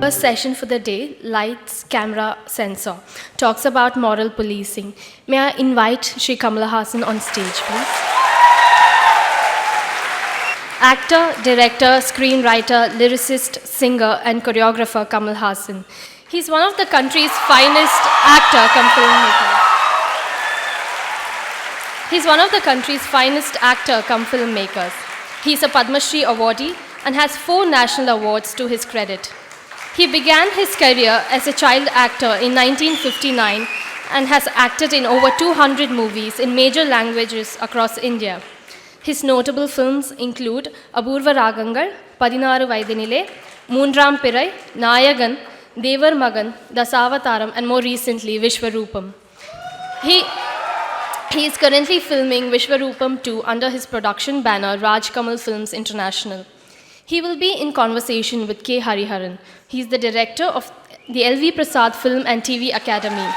First session for the day, Lights, Camera, Censor, talks about moral policing. May I invite Shri Kamal Haasan on stage, please? Actor, director, screenwriter, lyricist, singer, and choreographer Kamal Haasan. He's one of the country's finest actor cum filmmakers. He's one of the country's finest actor cum filmmakers. He's a Padma Shri awardee and has 4 national awards to his credit. He began his career as a child actor in 1959 and has acted in over 200 movies in major languages across India. His notable films include Apurva Ragangal, Padinaru Vaidinile, Moondram Pirai, Nayagan, Devar Magan, Dasavataram, and more recently, Vishwarupam. He is currently filming Vishwarupam 2 under his production banner Raj Kamal Films International. He will be in conversation with K. Hariharan. He is the director of the L.V. Prasad Film and TV Academy.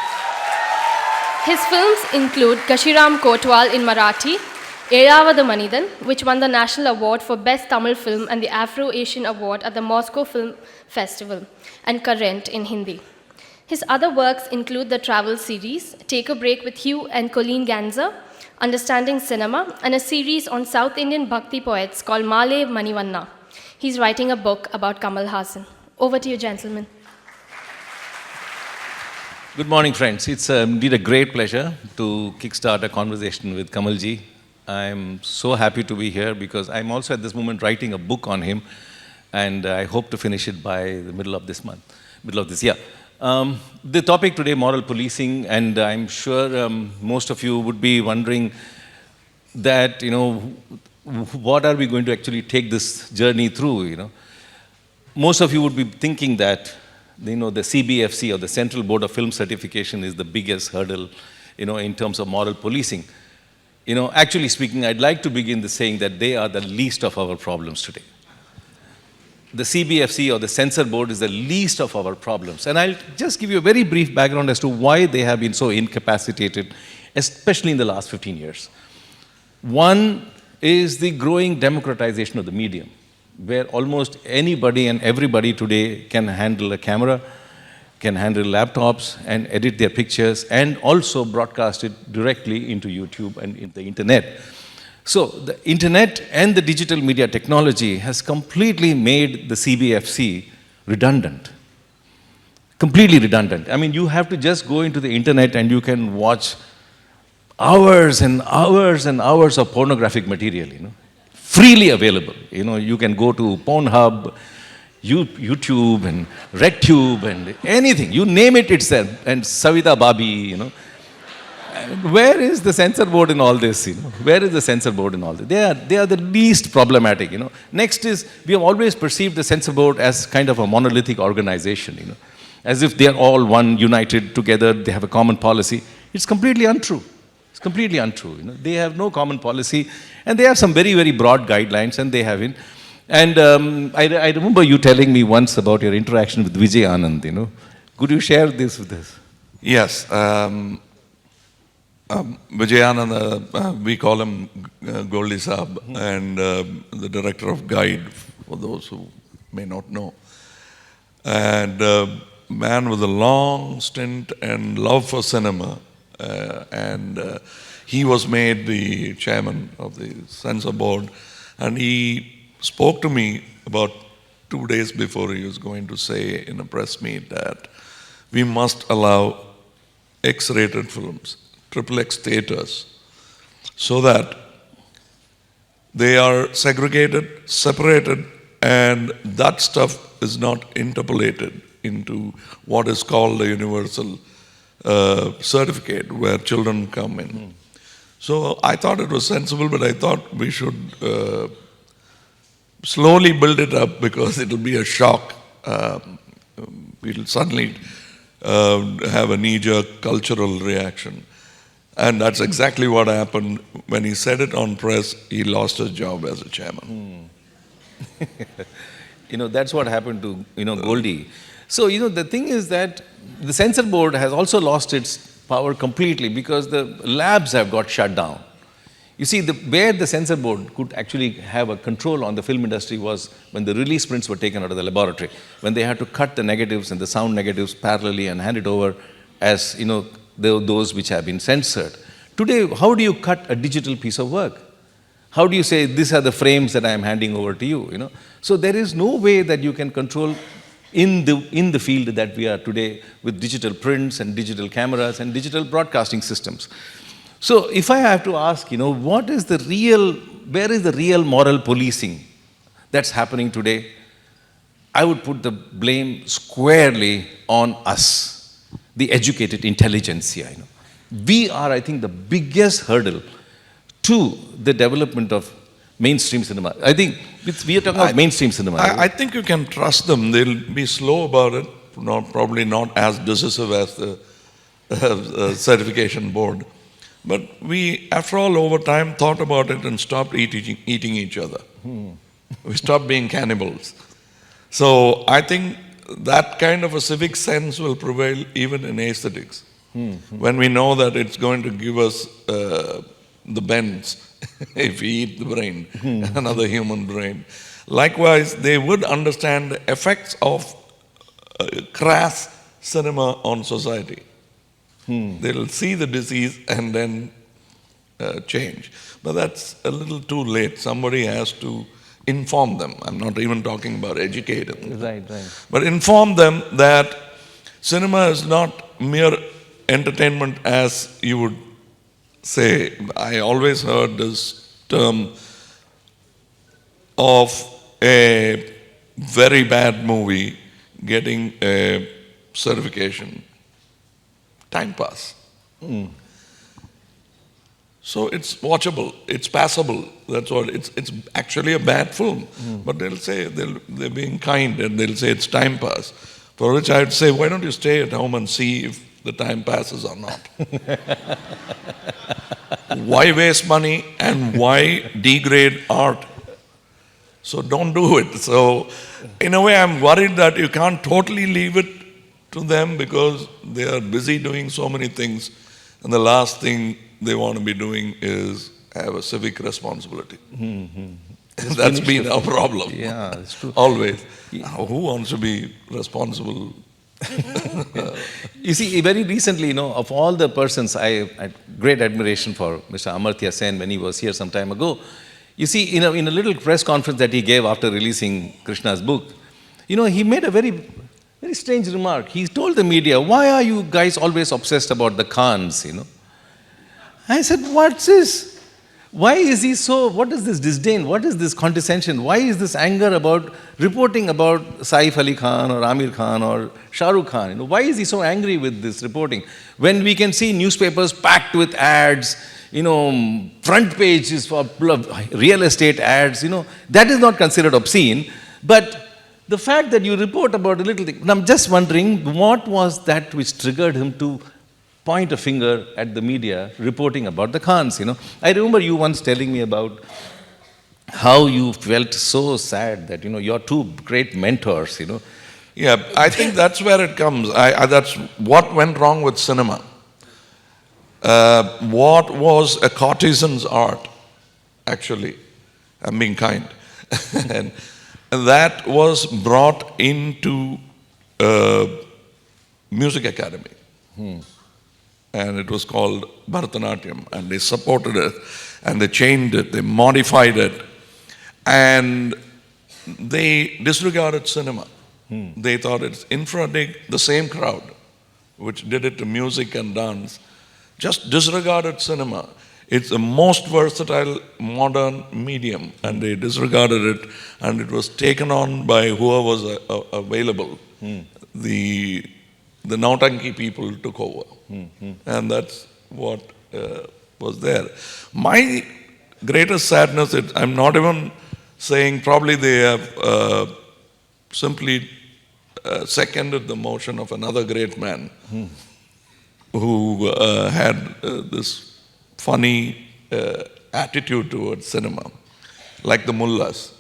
His films include Kashiram Kotwal in Marathi, Ezhavadu Manidan, which won the National Award for Best Tamil Film and the Afro-Asian Award at the Moscow Film Festival, and Current in Hindi. His other works include the travel series, Take a Break with Hugh and Colleen Ganser, Understanding Cinema, and a series on South Indian Bhakti poets called Male Manivanna. He's writing a book about Kamal Haasan. Over to you, gentlemen. Good morning, friends. It's indeed a great pleasure to kickstart a conversation with Kamalji. I'm so happy to be here because I'm also at this moment writing a book on him, and I hope to finish it by the middle of this year. The topic today, moral policing, and I'm sure most of you would be wondering that, what are we going to actually take this journey through, Most of you would be thinking that, the CBFC, or the Central Board of Film Certification, is the biggest hurdle, in terms of moral policing. Actually speaking, I'd like to begin with saying that they are the least of our problems today. The CBFC, or the Censor Board, is the least of our problems. And I'll just give you a very brief background as to why they have been so incapacitated, especially in the last 15 years. One is the growing democratization of the medium, where almost anybody and everybody today can handle a camera, can handle laptops and edit their pictures, and also broadcast it directly into YouTube and in the internet. So the internet and the digital media technology has completely made the CBFC redundant. Completely redundant. I mean, you have to just go into the internet and you can watch hours and hours and hours of pornographic material, freely available. You can go to Pornhub, YouTube and RedTube and anything. You name it, it's there. And Savita Babi, Where is the Censor Board in all this? Where is the Censor Board in all this? They are the least problematic. Next is, we have always perceived the Censor Board as kind of a monolithic organization. As if they are all one, united together. They have a common policy. It's completely untrue. It's completely untrue. They have no common policy, and they have some very, very broad guidelines, and they have it. And I remember you telling me once about your interaction with Vijay Anand. Could you share this with us? Yes. Vijay Anand, we call him Goldie Saab, and the director of Guide, for those who may not know. And man with a long stint and love for cinema, and he was made the chairman of the Censor Board, and he spoke to me about 2 days before he was going to say in a press meet that we must allow X-rated films, XXX status, so that they are segregated, separated, and that stuff is not interpolated into what is called a universal certificate where children come in. So I thought it was sensible, but I thought we should slowly build it up because it will be a shock. We'll suddenly have a knee-jerk cultural reaction. And that's exactly what happened. When he said it on press, he lost his job as a chairman. That's what happened to, Goldie. So, the thing is that the Censor Board has also lost its power completely because the labs have got shut down. You see, where the censor board could actually have a control on the film industry was when the release prints were taken out of the laboratory, when they had to cut the negatives and the sound negatives parallelly and hand it over as, those which have been censored. Today, how do you cut a digital piece of work? How do you say, these are the frames that I am handing over to you, So there is no way that you can control in the field that we are today with digital prints and digital cameras and digital broadcasting systems. So if I have to ask, where is the real moral policing that's happening today? I would put the blame squarely on us, the educated intelligentsia. We are, I think, the biggest hurdle to the development of mainstream cinema. I think we are talking about mainstream cinema. I think you can trust them. They'll be slow about it, probably not as decisive as the certification board. But we, after all, over time, thought about it and stopped eating each other. We stopped being cannibals. So I think that kind of a civic sense will prevail even in aesthetics. When we know that it's going to give us the bends if we eat the brain, another human brain. Likewise, they would understand the effects of crass cinema on society. They'll see the disease and then change. But that's a little too late. Somebody has to inform them. I'm not even talking about educate them. Right. But inform them that cinema is not mere entertainment as you would say. I always heard this term of a very bad movie getting a certification. Time pass. So it's watchable, it's passable. That's what it's actually a bad film. But they'll say they're being kind and they'll say it's time pass. For which I'd say, why don't you stay at home and see if the time passes or not? Why waste money and why degrade art? So don't do it. So in a way, I'm worried that you can't totally leave it to them because they are busy doing so many things, and the last thing they want to be doing is have a civic responsibility. That's been our problem. Yeah, it's true. Always. Who wants to be responsible? You see, very recently, of all the persons, I had great admiration for Mr. Amartya Sen when he was here some time ago. You see, in a little press conference that he gave after releasing Krishna's book, he made a very strange remark. He told the media, why are you guys always obsessed about the Khans, I said, what's this? Why is he so, what is this disdain? What is this condescension? Why is this anger about reporting about Saif Ali Khan or Amir Khan or Shah Rukh Khan? Why is he so angry with this reporting? When we can see newspapers packed with ads, front pages for real estate ads, that is not considered obscene. But the fact that you report about a little thing, and I'm just wondering, what was that which triggered him to point a finger at the media reporting about the Khans, I remember you once telling me about how you felt so sad that, your two great mentors, Yeah, I think that's where it comes. That's what went wrong with cinema. What was a courtesan's art, actually? I'm being kind. and that was brought into Music Academy. And it was called Bharatanatyam. And they supported it, and they changed it, they modified it, and they disregarded cinema. They thought it's infradig, the same crowd, which did it to music and dance, just disregarded cinema. It's the most versatile modern medium, and they disregarded it, and it was taken on by whoever was available. The Nautanki people took over, and that's what was there. My greatest sadness is, I'm not even saying probably they have simply seconded the motion of another great man who had this funny attitude towards cinema, like the mullahs.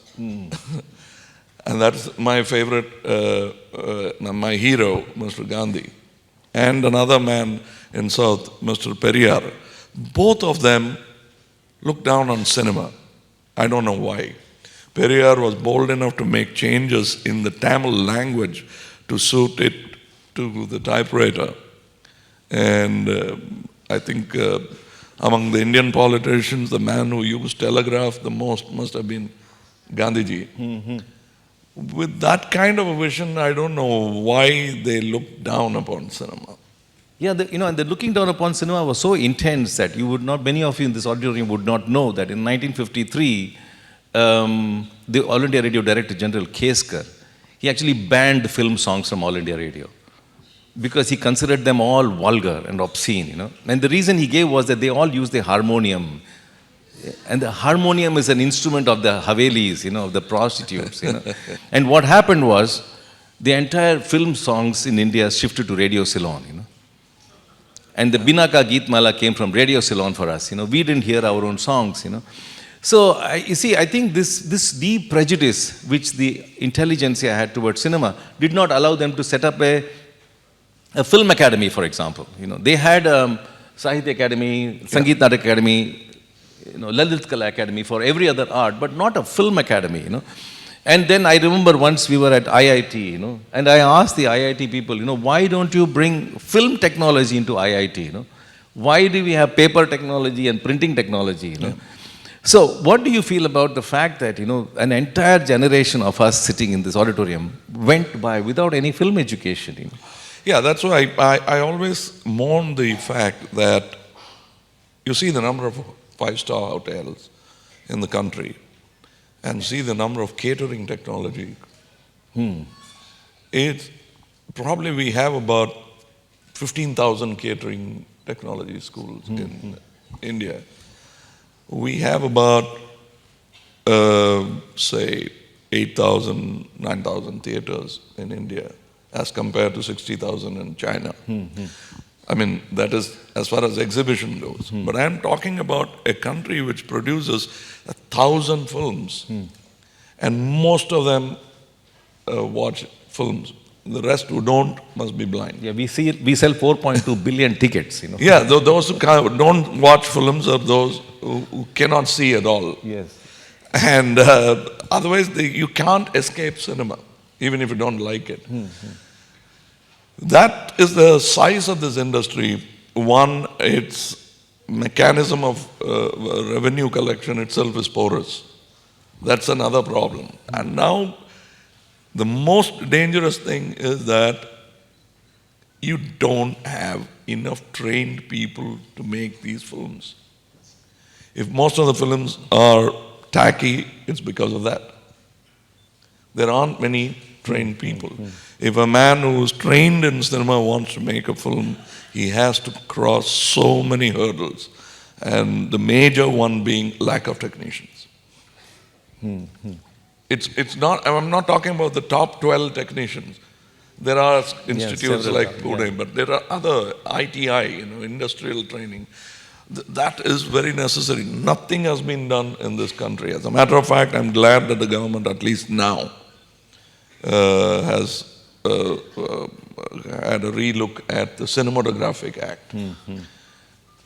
And that's my favorite, my hero, Mr. Gandhi, and another man in South, Mr. Periyar. Both of them look down on cinema. I don't know why. Periyar was bold enough to make changes in the Tamil language to suit it to the typewriter. And I think among the Indian politicians, the man who used telegraph the most must have been Gandhiji. With that kind of a vision, I don't know why they look down upon cinema. Yeah, and the looking down upon cinema was so intense that many of you in this auditorium would not know that in 1953, the All India Radio Director General Keskar, he actually banned film songs from All India Radio because he considered them all vulgar and obscene, And the reason he gave was that they all use the harmonium. And the harmonium is an instrument of the Havelis, of the prostitutes, And what happened was, the entire film songs in India shifted to Radio Ceylon, And the Binaka Geet Mala came from Radio Ceylon for us, We didn't hear our own songs, So, I think this deep prejudice which the intelligentsia had towards cinema did not allow them to set up a film academy, for example. They had Sahitya Academy, Sangeet Natak Academy, Lalit Kala Academy for every other art, but not a film academy, And then I remember once we were at IIT, and I asked the IIT people, why don't you bring film technology into IIT, Why do we have paper technology and printing technology, So what do you feel about the fact that, an entire generation of us sitting in this auditorium went by without any film education, Yeah, that's why I always mourn the fact that you see the number of five-star hotels in the country and see the number of catering technology. It's probably we have about 15,000 catering technology schools in India. We have about, say, 8,000, 9,000 theaters in India as compared to 60,000 in China. I mean, that is as far as exhibition goes. But I'm talking about a country which produces 1,000 films, and most of them watch films. The rest who don't must be blind. Yeah, we sell 4.2 billion tickets, Yeah, those who don't watch films are those who cannot see at all. Yes. And otherwise, you can't escape cinema, even if you don't like it. That is the size of this industry. One, its mechanism of revenue collection itself is porous. That's another problem. And now, the most dangerous thing is that you don't have enough trained people to make these films. If most of the films are tacky, it's because of that. There aren't many trained people. If a man who's trained in cinema wants to make a film, he has to cross so many hurdles, and the major one being lack of technicians. It's not. I'm not talking about the top 12 technicians. There are institutes like Pune, but there are other ITI, industrial training. That is very necessary. Nothing has been done in this country. As a matter of fact, I'm glad that the government, at least now, has had a relook at the Cinematographic Act.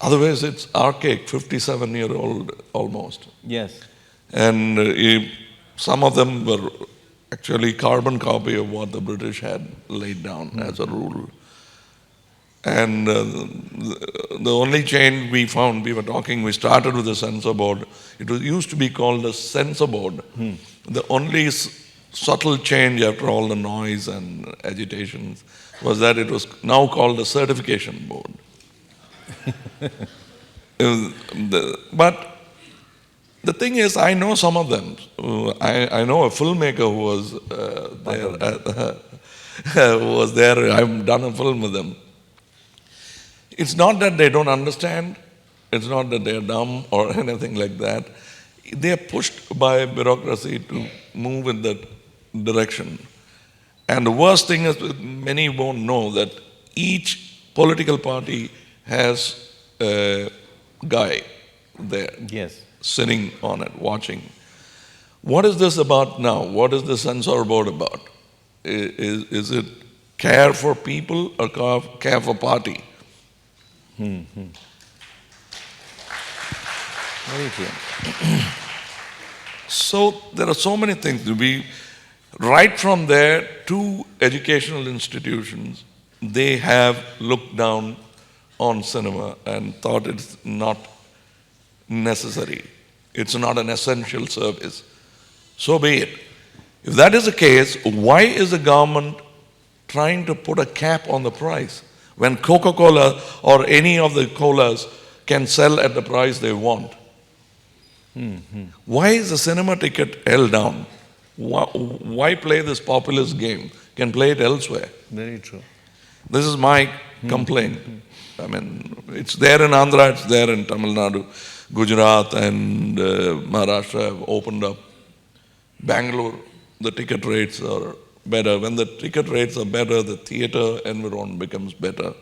Otherwise, it's archaic, 57-year-old almost. Yes. And some of them were actually carbon copy of what the British had laid down as a rule. And the only change we found, we started with the censor board. It used to be called the censor board. The only subtle change after all the noise and agitations was that it was now called the certification board. But the thing is, I know some of them. I know a filmmaker who was there. I've done a film with them. It's not that they don't understand. It's not that they're dumb or anything like that. They're pushed by bureaucracy to move in that direction. And the worst thing is, many won't know that each political party has a guy there. Yes. Sitting on it, watching. What is this about now? What is the censor board about? Is it care for people or care for party? Very true. So there are so many things. Right from there to educational institutions, they have looked down on cinema and thought it's not necessary. It's not an essential service. So be it. If that is the case, why is the government trying to put a cap on the price when Coca-Cola or any of the colas can sell at the price they want? Why is the cinema ticket held down? Why play this populist game? Can play it elsewhere. Very true. This is my complaint. I mean, it's there in Andhra, it's there in Tamil Nadu, Gujarat and Maharashtra have opened up. Bangalore, the ticket rates are better. When the ticket rates are better, the theatre environment becomes better.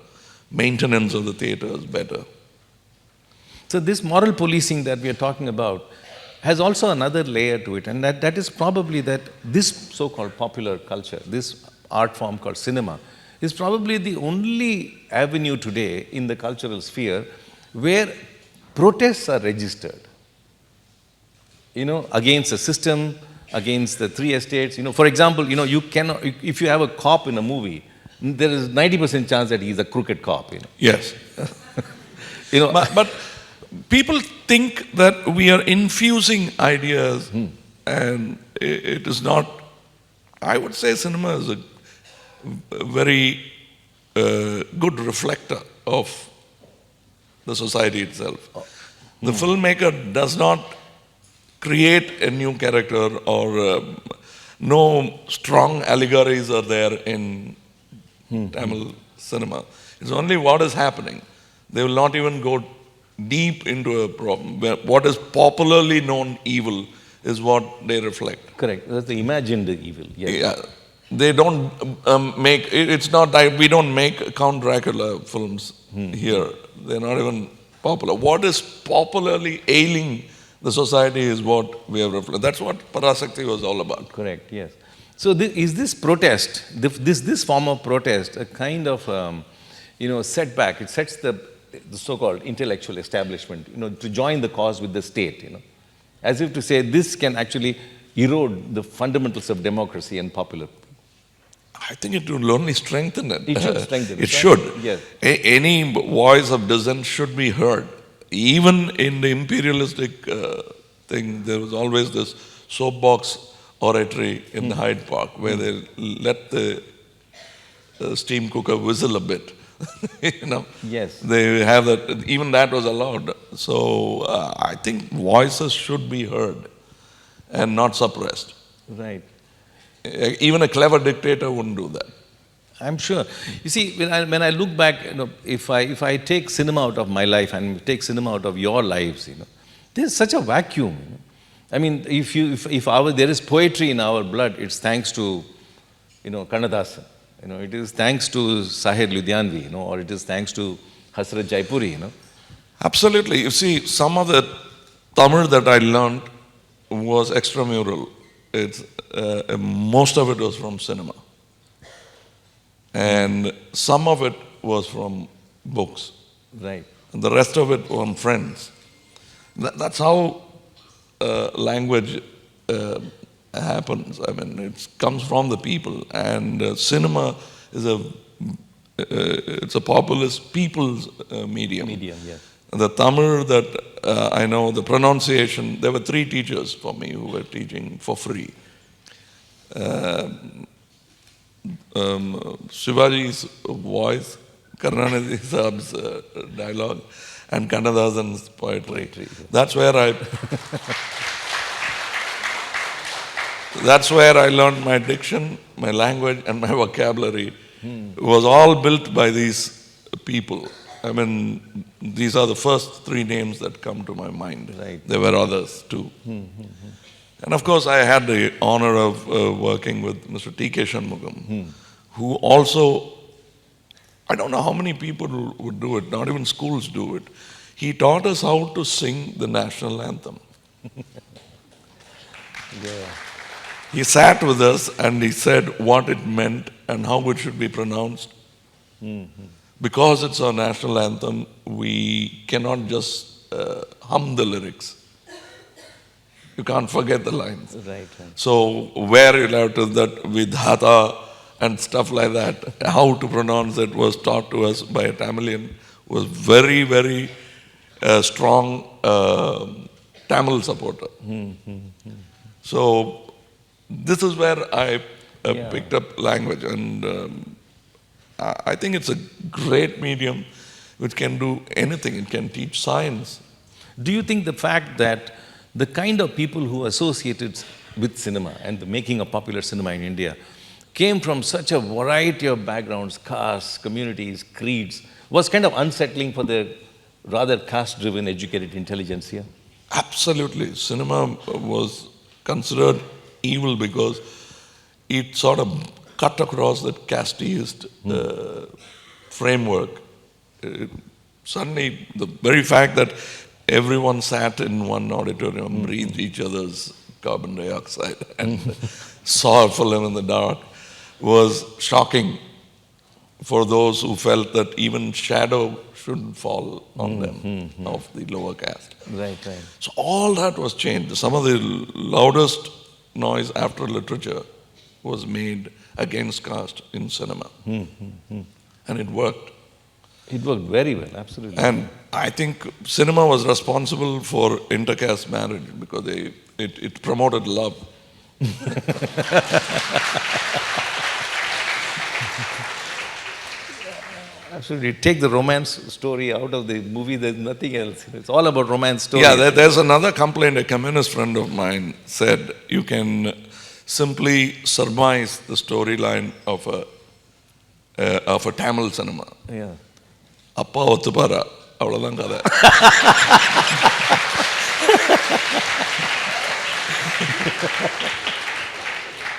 Maintenance of the theatre is better. So this moral policing that we are talking about has also another layer to it, and that is probably that this so-called popular culture, this art form called cinema, is probably the only avenue today in the cultural sphere where protests are registered. Against the system, against the three estates. For example, you cannot, if you have a cop in a movie, there is 90% chance that he's a crooked cop. Yes. But people think that we are infusing ideas and it is not. I would say cinema is a very good reflector of the society itself. The filmmaker does not create a new character or no strong allegories are there in Tamil cinema. It's only what is happening. They will not even go deep into a problem. What is popularly known evil is what they reflect. Correct. That's the imagined evil. Yes. Yeah. They don't make, it's not like we don't make Count Dracula films here. They're not even popular. What is popularly ailing the society is what we have reflected. That's what Parasakti was all about. Correct, yes. So is this protest, this form of protest, a kind of setback? It sets the so-called intellectual establishment, to join the cause with the state, as if to say this can actually erode the fundamentals of democracy and popular. I think it will only strengthen it. It should strengthen it. It should. Yes. Any voice of dissent should be heard. Even in the imperialistic thing, there was always this soapbox oratory in the Hyde Park where they let the steam cooker whistle a bit. Yes. They have that, even that was allowed. So I think voices should be heard and not suppressed. Right. Even a clever dictator wouldn't do that. I'm sure. You see, when I look back, if I take cinema out of my life and take cinema out of your lives, there's such a vacuum. I mean, if there is poetry in our blood, it's thanks to, Kannadasan. It is thanks to Sahir Ludhianvi, or it is thanks to Hasrat Jaipuri, Absolutely. You see, some of the Tamil that I learned was extramural. Most of it was from cinema. And some of it was from books. Right. And the rest of it from friends. That's how language happens. I mean, it comes from the people. And cinema is it's a populist people's medium. Yes. The Tamil that I know, the pronunciation, there were 3 teachers for me who were teaching for free. Shivaji's voice, Karunanidhi Saab's dialogue, and Kannadasan's poetry. That's where I learned my diction, my language, and my vocabulary. It was all built by these people. I mean, these are the first 3 names that come to my mind. Right. There were others too. And of course, I had the honor of working with Mr. T.K. Shanmugam, who also, I don't know how many people would do it, not even schools do it. He taught us how to sing the national anthem. Yeah. He sat with us and he said what it meant and how it should be pronounced. Because it's our national anthem, we cannot just hum the lyrics. You can't forget the lines. Right. So where you'll have to that vidhata and stuff like that, how to pronounce it was taught to us by a Tamilian, was very, very strong Tamil supporter. So this is where I picked up language, and I think it's a great medium which can do anything. It can teach science. Do you think the fact that the kind of people who associated with cinema and the making of popular cinema in India came from such a variety of backgrounds, castes, communities, creeds, was kind of unsettling for the rather caste-driven, educated intelligentsia? Absolutely. Cinema was considered evil because it sort of cut across that casteist framework. Suddenly, the very fact that everyone sat in one auditorium, breathed each other's carbon dioxide, and saw a film in the dark was shocking for those who felt that even shadow shouldn't fall on them of the lower caste. Right. So all that was changed. Some of the loudest noise after literature was made against caste in cinema. And it worked. It worked very well, absolutely. And I think cinema was responsible for intercaste marriage because it promoted love. Absolutely. Take the romance story out of the movie, there's nothing else. It's all about romance story. Yeah, there's another complaint. A communist friend of mine said you can simply surmise the storyline of a Tamil cinema. Yeah. அப்பா ஒத்துப்பாரா அவ்வளோதான் கதை.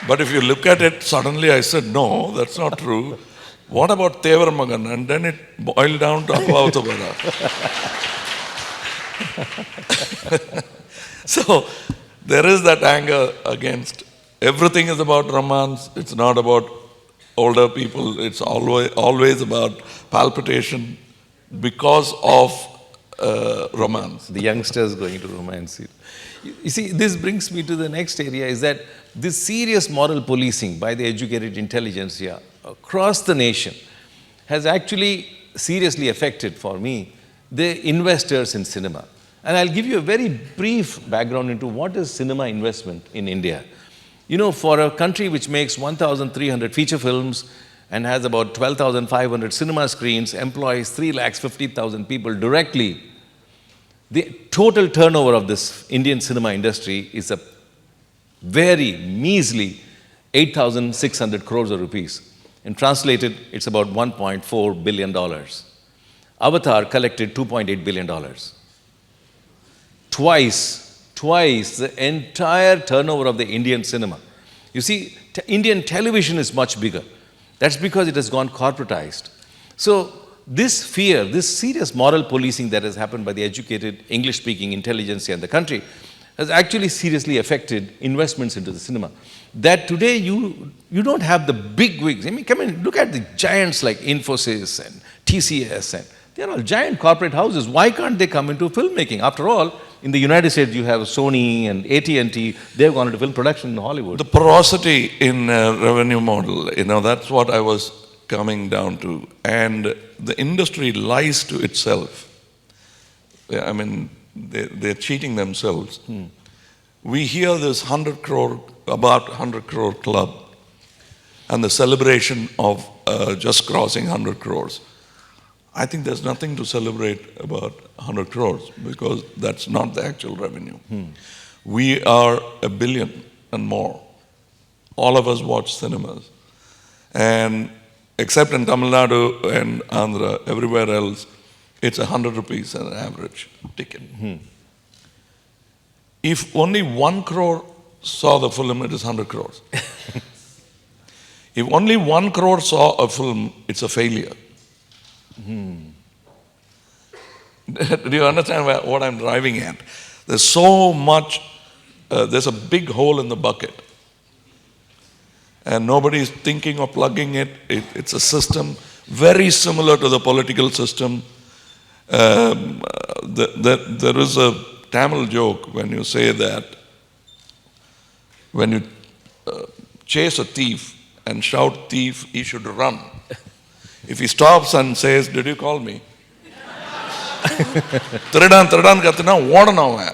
But if you look at it, suddenly I said, no, that's not true. What about Tevar Magan? And then it boiled down to Appa Uttapara. So there is that anger against everything is about romance. It's not about older people. It's always about palpitation because of romance. The youngsters going to romance it. You see, this brings me to the next area, is that this serious moral policing by the educated intelligentsia across the nation has actually seriously affected, for me, the investors in cinema. And I'll give you a very brief background into what is cinema investment in India. You know, for a country which makes 1,300 feature films and has about 12,500 cinema screens, employs 350,000 people directly, the total turnover of this Indian cinema industry is a very measly 8,600 crores of rupees. And translated, it's about $1.4 billion. Avatar collected $2.8 billion. Twice the entire turnover of the Indian cinema. You see, Indian television is much bigger. That's because it has gone corporatized. So this fear, this serious moral policing that has happened by the educated English-speaking intelligentsia in the country has actually seriously affected investments into the cinema. That today you don't have the big wigs. I mean, come and look at the giants like Infosys and TCS, and they're all giant corporate houses. Why can't they come into filmmaking? After all, in the United States, you have Sony and AT&T. They've gone into film production in Hollywood. The porosity in revenue model, that's what I was coming down to. And the industry lies to itself. I mean, they're cheating themselves. We hear this about 100 crore club and the celebration of just crossing 100 crores. I think there's nothing to celebrate about 100 crores because that's not the actual revenue. We are 1 billion and more. All of us watch cinemas. And except in Tamil Nadu and Andhra, everywhere else, it's 100 rupees an average ticket. If only 1 crore saw the film, it is 100 crores. If only 1 crore saw a film, it's a failure. Do you understand what I'm driving at? There's so much, there's a big hole in the bucket. And nobody's thinking of plugging it. It's a system very similar to the political system. There is a Tamil joke when you say that when you chase a thief and shout thief, he should run. If he stops and says, did you call me? திருடான் திருடான் கத்துனா ஓடணும் அவன்.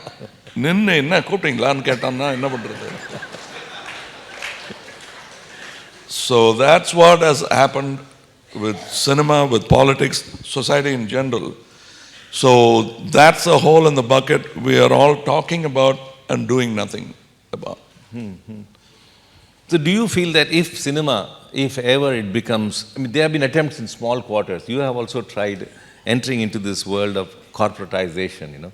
நின்று என்ன கூப்பிட்டீங்களான்னு கேட்டான்னா என்ன பண்றது? So that's what has happened with cinema, with politics, society in general. So that's a hole in the bucket we are all talking about and doing nothing about. So do you feel that if cinema, if ever it becomes, I mean, there have been attempts in small quarters. You have also tried entering into this world of corporatization, you know.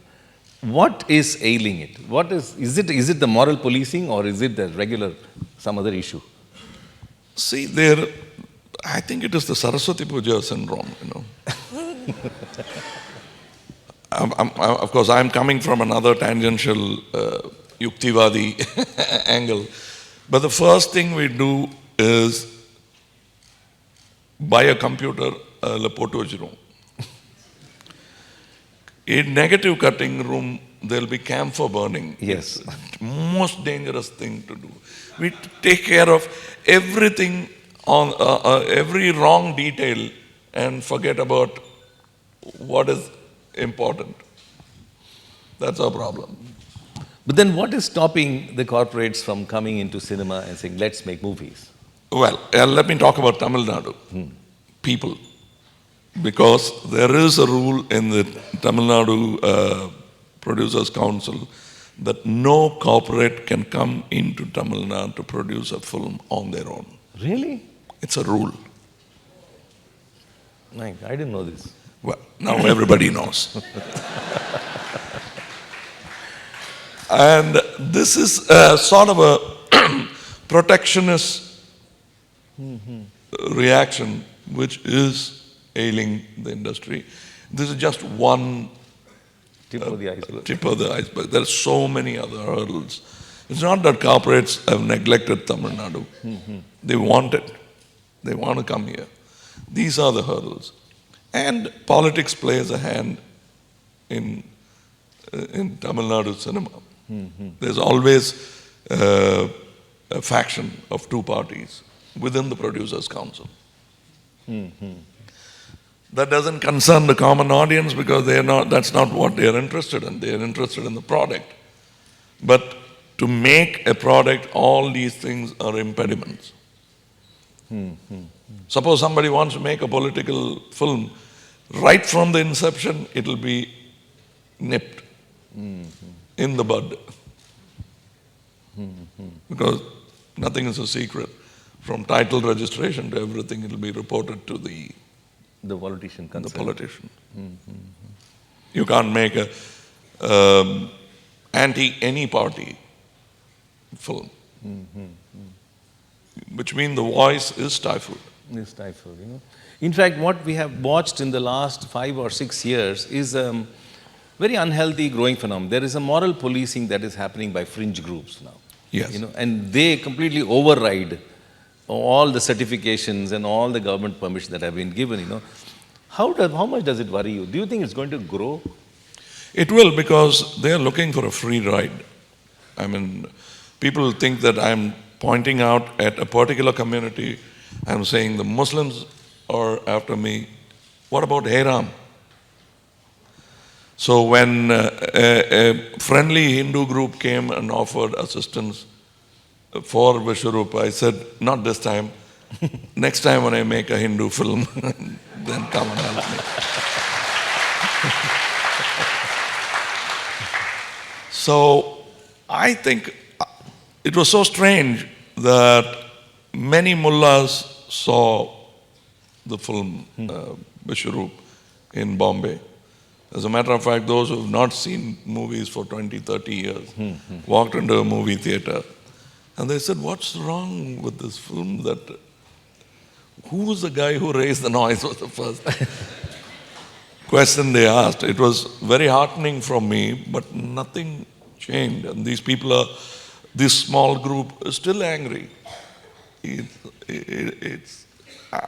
What is ailing it? What is it the moral policing or is it the regular, some other issue? See, I think it is the Saraswati Puja syndrome, you know. Of course, I'm coming from another tangential Yuktivadi angle. But the first thing we do is buy a computer, Lepoto room. In negative cutting room, there'll be camphor burning. Yes. It's the most dangerous thing to do. We take care of everything on every wrong detail and forget about what is important. That's our problem. But then what is stopping the corporates from coming into cinema and saying, let's make movies? Well, let me talk about Tamil Nadu. People. Because there is a rule in the Tamil Nadu Producers Council that no corporate can come into Tamil Nadu to produce a film on their own. Really? It's a rule. I didn't know this. Well, now everybody knows. And this is sort of a protectionist reaction which is ailing the industry. This is just one Tip of the iceberg. Tip of the iceberg. There are so many other hurdles. It's not that corporates have neglected Tamil Nadu. They want it. They want to come here. These are the hurdles. And politics plays a hand in Tamil Nadu cinema. There's always a faction of two parties within the Producers Council. That doesn't concern the common audience because that's not what they are interested in. They are interested in the product. But to make a product, all these things are impediments. Suppose somebody wants to make a political film, right from the inception, it will be nipped in the bud. Because nothing is a secret. From title registration to everything, it will be reported to the politician concerned. The politician. You can't make a anti-any party film. Which means the voice is stifled. Is stifled, you know. In fact, what we have watched in the last 5 or 6 years is very unhealthy growing phenomenon. There is a moral policing that is happening by fringe groups now. Yes. You know, and they completely override all the certifications and all the government permissions that have been given, you know. How much does it worry you? Do you think it's going to grow? It will, because they are looking for a free ride. I mean, people think that I'm pointing out at a particular community, I'm saying the Muslims are after me. What about Hariharan? So when a friendly Hindu group came and offered assistance for Vishwarup, I said, not this time. Next time when I make a Hindu film, then come and help me. So I think it was so strange that many mullahs saw the film Vishwarup in Bombay. As a matter of fact, those who have not seen movies for 20, 30 years walked into a movie theater and they said, what's wrong with this film? Who's the guy who raised the noise was the first question they asked. It was very heartening for me, but nothing changed. And these people this small group is still angry.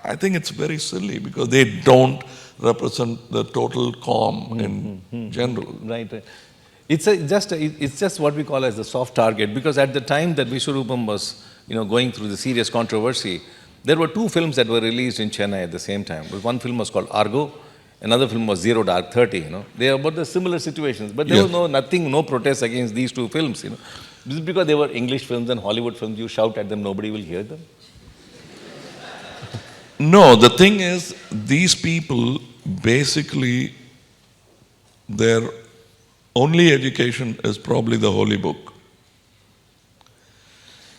I think it's very silly because they don't represent the total calm in general. Right, right. It's just what we call as the soft target, because at the time that Vishwarupam was, going through the serious controversy, there were two films that were released in Chennai at the same time. One film was called Argo, another film was Zero Dark 30. They are about the similar situations, but there was no protest against these two films. This is because they were English films and Hollywood films. You shout at them, nobody will hear them. No, the thing is, these people basically, their only education is probably the holy book.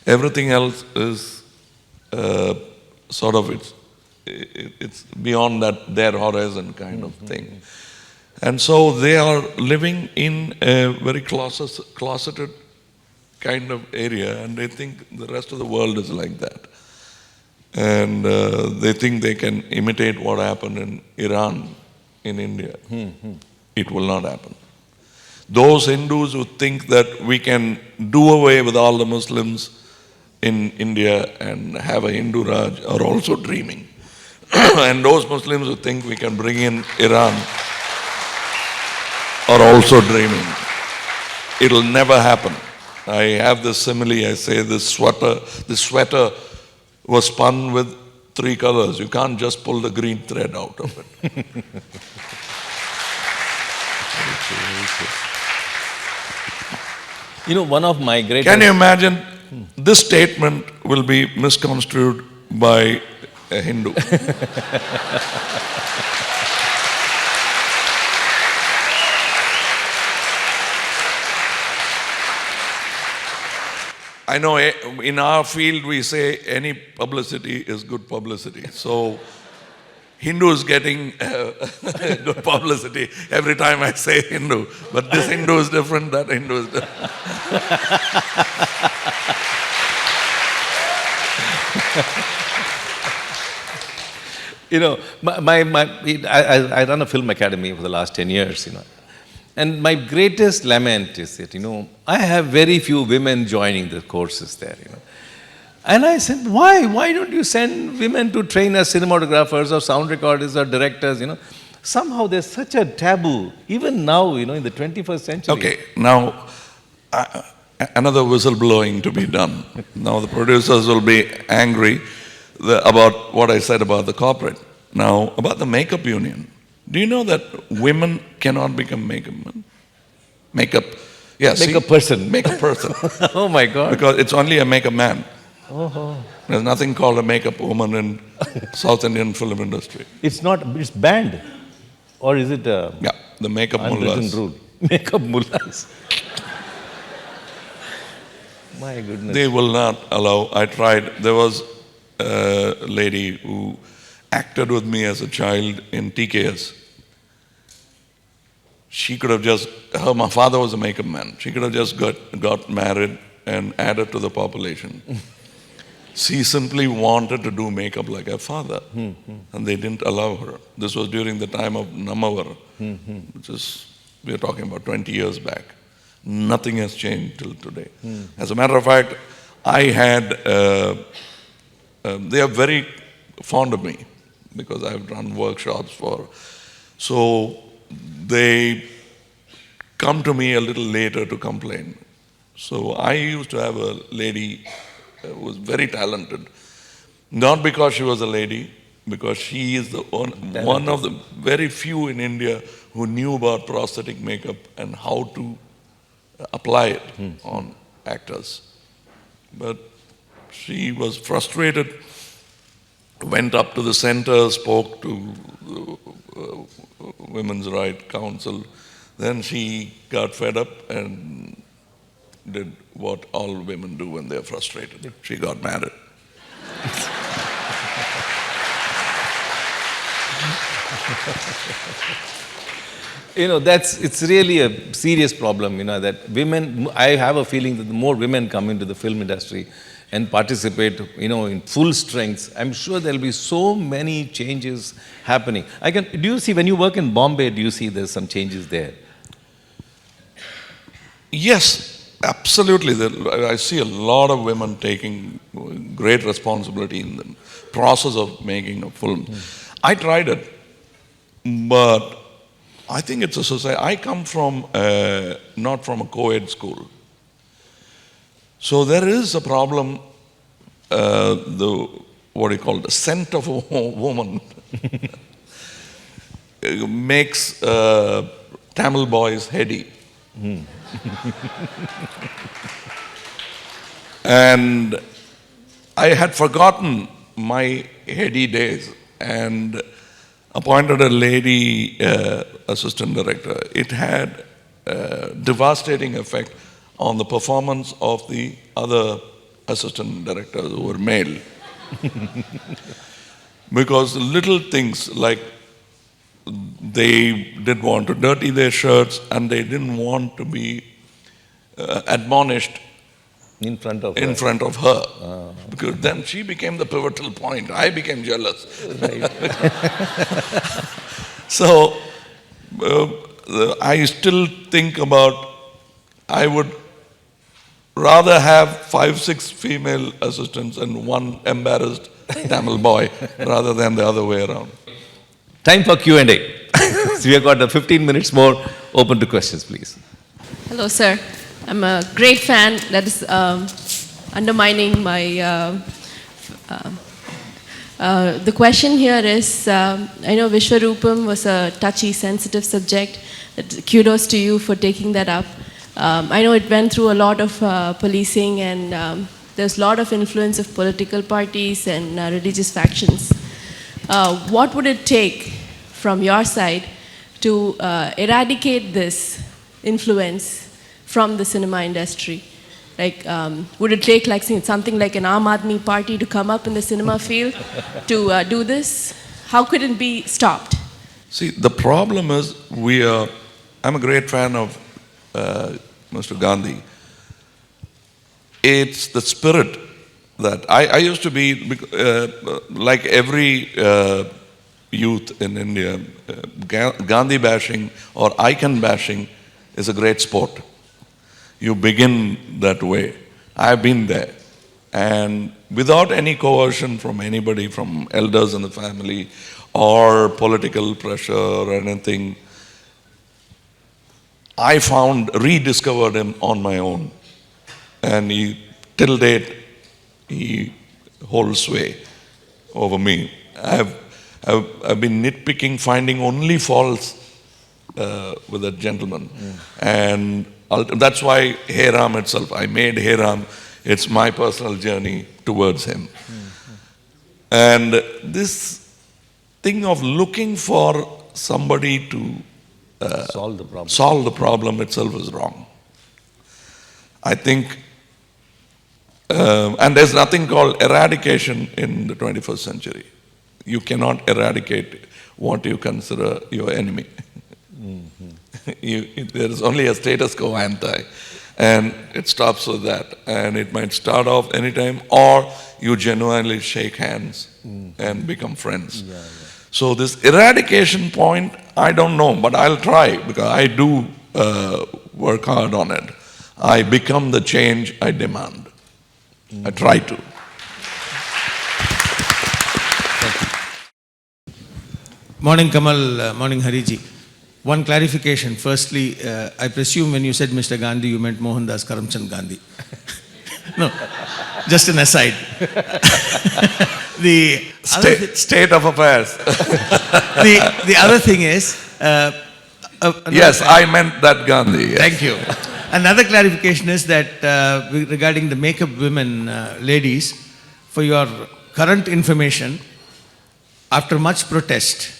Everything else is sort of it's beyond that their horizon kind of thing. And so they are living in a very closeted kind of area, and they think the rest of the world is like that. And they think they can imitate what happened in Iran, in India. It will not happen. Those Hindus who think that we can do away with all the Muslims in India and have a Hindu Raj are also dreaming. And those Muslims who think we can bring in Iran are also dreaming. It'll never happen. I have this simile, I say this sweater was spun with 3 colors. You can't just pull the green thread out of it. One of my greatest... Can you imagine, this statement will be misconstrued by a Hindu. I know in our field we say any publicity is good publicity. So Hindu is getting good publicity every time I say Hindu. But this Hindu is different, that Hindu is different. I run a film academy for the last 10 years, And my greatest lament is that, I have very few women joining the courses there, And I said, why? Why don't you send women to train as cinematographers or sound recorders or directors, Somehow there's such a taboo, even now, in the 21st century. Okay, now another whistleblowing to be done. Now the producers will be angry about what I said about the corporate. Now, about the makeup union. Do you know that women cannot become makeup men? Makeup person. Makeup person. Oh my God. Because it's only a makeup man. There's nothing called a makeup woman in South Indian film industry. It's banned. Or is it a... Yeah, the makeup unwritten mullahs. rule? Makeup mullahs. My goodness. They will not allow. I tried. There was a lady who acted with me as a child in TKS. She could have just, my father was a makeup man. She could have just got married and added to the population. She simply wanted to do makeup like her father. And they didn't allow her. This was during the time of Nammavar, which is, we are talking about 20 years back. Nothing has changed till today. As a matter of fact, I had, they are very fond of me because I've run workshops so they come to me a little later to complain. So I used to have a lady who was very talented, not because she was a lady, because she is the one of the very few in India who knew about prosthetic makeup and how to apply it on actors. But she was frustrated, went up to the center, spoke to the Women's Rights Council. Then she got fed up and did what all women do when they're frustrated. She got married. It's really a serious problem, that women, I have a feeling that the more women come into the film industry and participate, in full strength, I'm sure there'll be so many changes happening. Do you see, when you work in Bombay, do you see there's some changes there? Yes, absolutely. I see a lot of women taking great responsibility in the process of making a film. I tried it. But I think it's a society. I come from not from a co-ed school. So there is a problem, what do you call it, the scent of a woman makes Tamil boys heady. And I had forgotten my heady days and appointed a lady assistant director. It had a devastating effect on the performance of the other assistant directors who were male. Because little things like they didn't want to dirty their shirts and they didn't want to be admonished In front of her. Because then she became the pivotal point. I became jealous. Right. So I still think about, I would rather have 5-6 female assistants and one embarrassed Tamil boy rather than the other way around. Time for Q&A. So we have got 15 minutes more open to questions, please. Hello, sir. I'm a great fan. That is undermining my. The question here is, I know Vishwarupam was a touchy, sensitive subject. Kudos to you for taking that up. I know it went through a lot of policing, and there's a lot of influence of political parties and religious factions. What would it take from your side to eradicate this influence from the cinema industry? Like, would it take like something like an Aam Aadmi party to come up in the cinema field to do this? How could it be stopped? See, the problem is I'm a great fan of Mr. Gandhi. It's the spirit that I used to be, like every youth in India, Gandhi bashing or icon bashing is a great sport. You begin that way. I've been there. And without any coercion from anybody, from elders in the family or political pressure or anything, I rediscovered him on my own. And till date, he holds sway over me. I've been nitpicking, finding only faults with that gentleman. And that's why Hariharan itself, I made Hariharan, it's my personal journey towards him. And this thing of looking for somebody to solve the problem itself is wrong. I think, and there's nothing called eradication in the 21st century. You cannot eradicate what you consider your enemy. There is only a status quo ante, and it stops with that. And it might start off anytime, or you genuinely shake hands and become friends. So this eradication point, I don't know, but I'll try, because I do work hard on it. I become the change I demand. I try to. Morning, Kamal. Morning, Hariji. One clarification. Firstly, I presume when you said Mr. Gandhi, you meant Mohandas Karamchand Gandhi. No, just an aside. The State of affairs. the other thing is... yes, I meant that Gandhi. Yes. Thank you. Another clarification is that regarding the makeup women, ladies, for your current information, after much protest,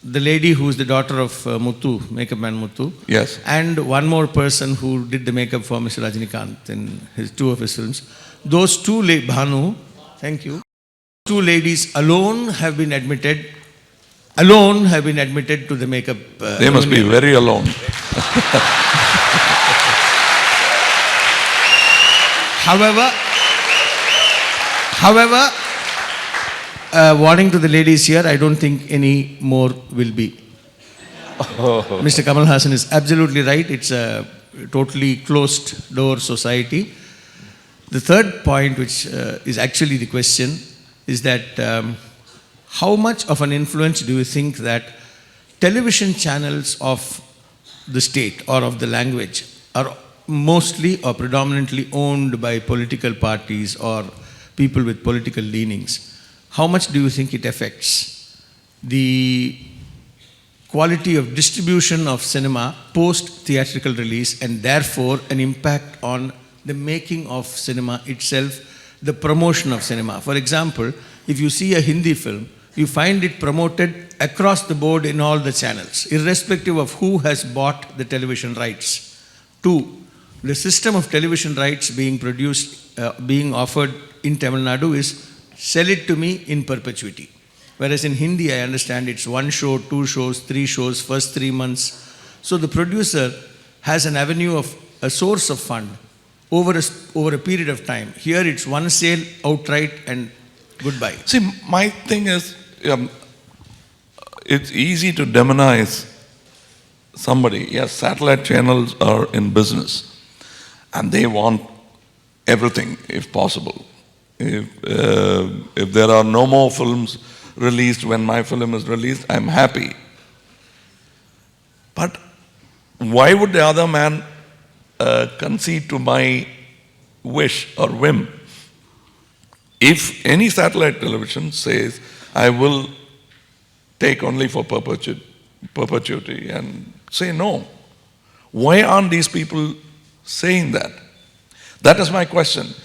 the lady who is the daughter of Muthu, makeup man Muthu, yes, and one more person who did the makeup for Mr. Rajinikanth in two of his films, those two, Bhanu, thank you, two ladies alone have been admitted to the makeup. They must be very alone. However, warning to the ladies here, I don't think any more will be. Mr. Kamal Haasan is absolutely right. It's a totally closed door society. The third point, which is actually the question, is that how much of an influence do you think that television channels of the state or of the language are mostly or predominantly owned by political parties or people with political leanings, how much do you think it affects the quality of distribution of cinema post-theatrical release and therefore an impact on the making of cinema itself, the promotion of cinema? For example, if you see a Hindi film, you find it promoted across the board in all the channels, irrespective of who has bought the television rights. Two, the system of television rights being produced, being offered in Tamil Nadu is sell it to me in perpetuity. Whereas in Hindi, I understand it's 1 show, 2 shows, 3 shows, first 3 months. So the producer has an avenue of a source of fund over a period of time. Here it's one sale outright and goodbye. See, my thing is, it's easy to demonize somebody. Yes, satellite channels are in business and they want everything if possible. If there are no more films released when my film is released, I'm happy. But why would the other man concede to my wish or whim? If any satellite television says, I will take only for perpetuity and say no, why aren't these people saying that? That is my question.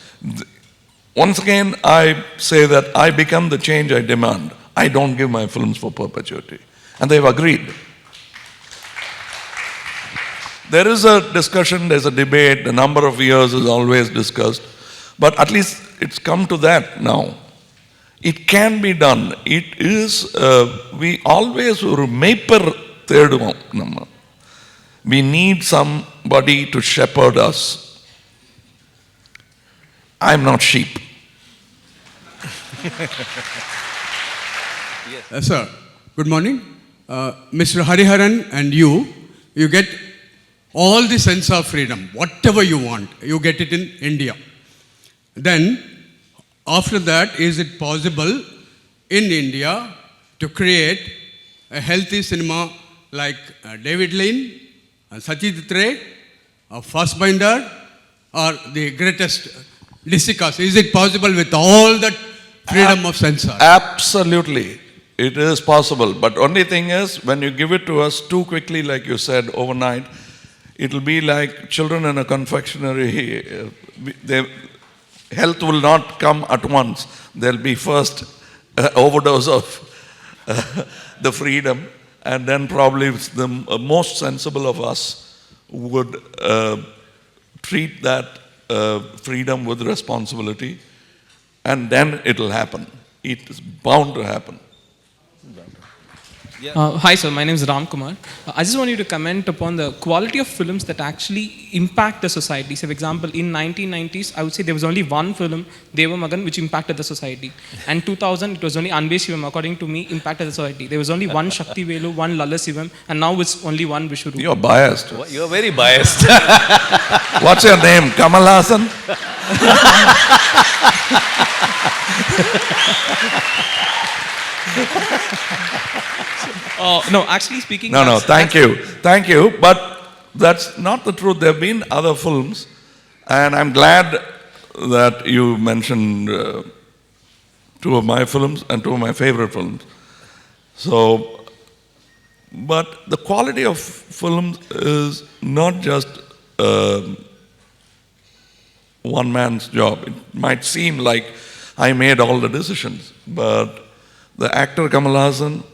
Once again, I say that I become the change I demand. I don't give my films for perpetuity. And they've agreed. There is a discussion, there's a debate, the number of years is always discussed, but at least it's come to that now. It can be done. It is, we always we need somebody to shepherd us. I'm not sheep. Sir, good morning. Mr. Hariharan and you get all the sense of freedom, whatever you want, you get it in India. Then, after that, is it possible in India to create a healthy cinema like David Lean, Satyajit Ray, Fassbinder, or the greatest Lysikas? Is it possible with all that freedom of censor? Absolutely. It is possible. But only thing is, when you give it to us too quickly, like you said, overnight, it will be like children in a confectionery. Health will not come at once. There will be first overdose of the freedom, and then probably the most sensible of us would treat that freedom with responsibility, and then it will happen. It is bound to happen. Hi sir, my name is Ram Kumar. I just want you to comment upon the quality of films that actually impact the society. So for example, in 1990s, I would say there was only one film, Deva Magan, which impacted the society. And 2000, it was only Anbe Shivam, according to me, impacted the society. There was only one Shakti Velu, one Lalla Shivam, and now it's only one Vishwarup. You're biased. You're very biased. What's your name? Kamal Haasan? No, actually speaking... No, thank you. Thank you. But that's not the truth. There have been other films, and I'm glad that you mentioned two of my films and two of my favorite films. So, but the quality of films is not just one man's job. It might seem like I made all the decisions, but the actor Kamal Haasan,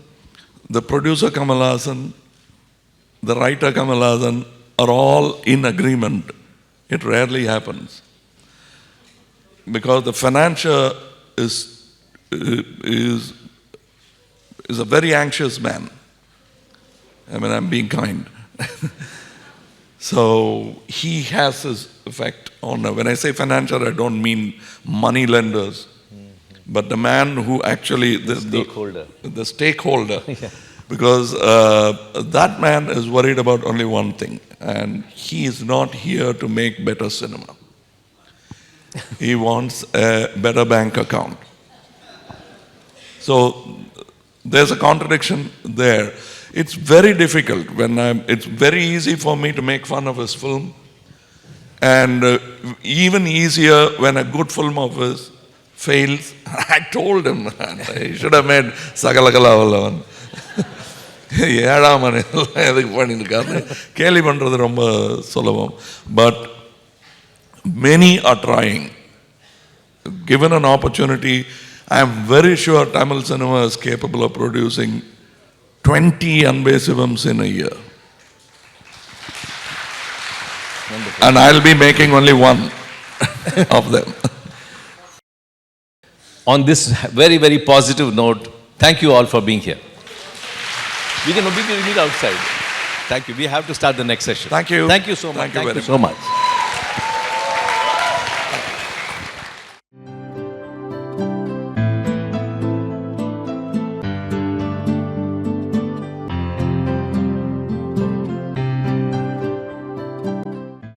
the producer Kamal Haasan, the writer Kamal Haasan are all in agreement. It rarely happens. Because the financier is a very anxious man. I mean, I'm being kind. So he has his effect on, when I say financier, I don't mean money lenders, but the man who actually, the stakeholder. Yeah. Because that man is worried about only one thing, and he is not here to make better cinema. He wants a better bank account. So there's a contradiction there. It's very difficult it's very easy for me to make fun of his film, and even easier when a good film of his fails. I told him, man, he should have made Sagalakala. But many are trying. Given an opportunity, I am very sure Tamil cinema is capable of producing 20 unbasivums in a year. Wonderful. And I'll be making only one of them. On this very, very positive note, thank you all for being here. We can meet outside. Thank you. We have to start the next session. Thank you. Thank you so much. Thank you very so much.